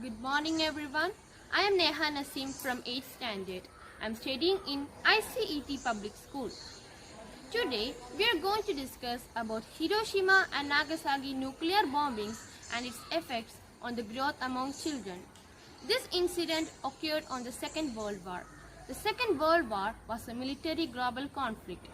Good morning everyone. I am Neha Naseem from 8th standard. I am studying in ICET Public School. Today we are going to discuss about Hiroshima and Nagasaki nuclear bombings and its effects on the growth among children. This incident occurred on the Second World War. The Second World War was a military global conflict.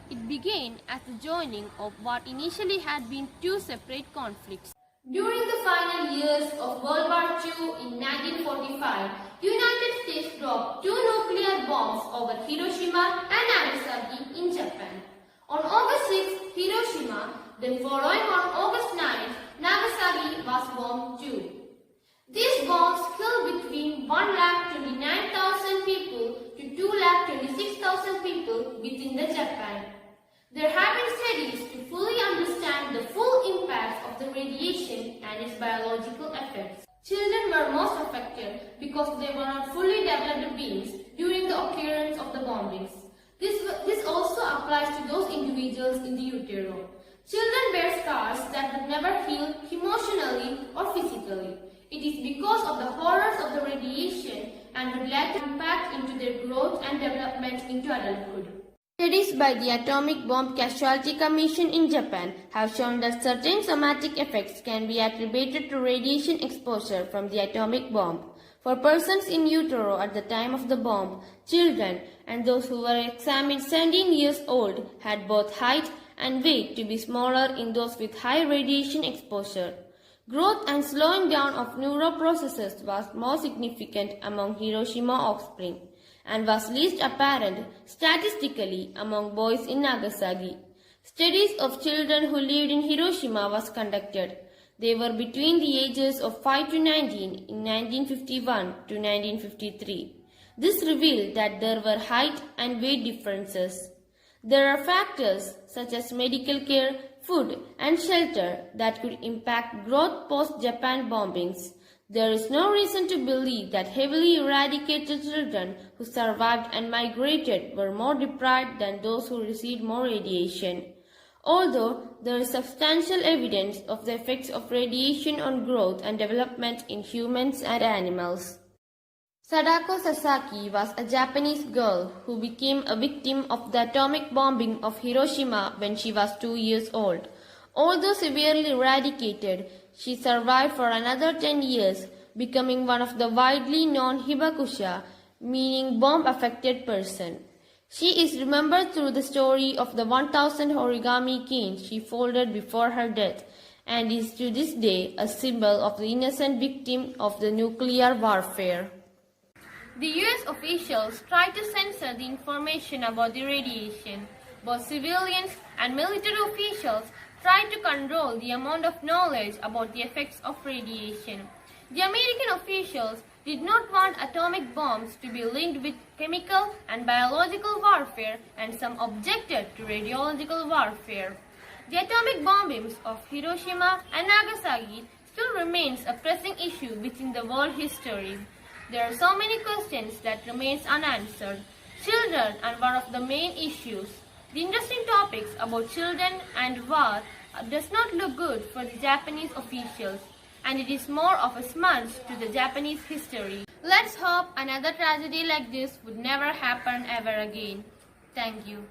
It began as the joining of what initially had been two separate conflicts. During the final years of World War II in 1945, United States dropped two nuclear bombs over Hiroshima and Nagasaki in Japan. On August 6, Hiroshima, then following on August 9, Nagasaki was bombed too. These bombs killed between 1,29,000 people to 2,26,000 people within the Japan. There have been studies to fully understand the full impact of the radiation and its biological effects. Children were most affected because they were not fully developed beings during the occurrence of the bombings. This also applies to those individuals in the utero. Children bear scars that would never heal emotionally or physically. It is because of the horrors of the radiation and would later impact into their growth and development into adulthood. Studies by the Atomic Bomb Casualty Commission in Japan have shown that certain somatic effects can be attributed to radiation exposure from the atomic bomb. For persons in utero at the time of the bomb, children and those who were examined 17 years old had both height and weight to be smaller in those with high radiation exposure. Growth and slowing down of neuroprocesses was more significant among Hiroshima offspring and was least apparent statistically among boys in Nagasaki. Studies of children who lived in Hiroshima was conducted. They were between the ages of 5 to 19 in 1951 to 1953. This revealed that there were height and weight differences. There are factors such as medical care, food, and shelter that could impact growth post-Japan bombings. There is no reason to believe that heavily eradicated children who survived and migrated were more deprived than those who received more radiation. Although there is substantial evidence of the effects of radiation on growth and development in humans and animals. Sadako Sasaki was a Japanese girl who became a victim of the atomic bombing of Hiroshima when she was 2 years old. Although severely eradicated, she survived for another 10 years, becoming one of the widely known hibakusha, meaning bomb-affected person. She is remembered through the story of the 1,000 origami canes she folded before her death, and is to this day a symbol of the innocent victim of the nuclear warfare. The US officials tried to censor the information about the radiation. Both civilians and military officials tried to control the amount of knowledge about the effects of radiation. The American officials did not want atomic bombs to be linked with chemical and biological warfare, and some objected to radiological warfare. The atomic bombings of Hiroshima and Nagasaki still remains a pressing issue within the world history. There are so many questions that remains unanswered. Children are one of the main issues. The interesting topics about children and war does not look good for the Japanese officials, and it is more of a smudge to the Japanese history. Let's hope another tragedy like this would never happen ever again. Thank you.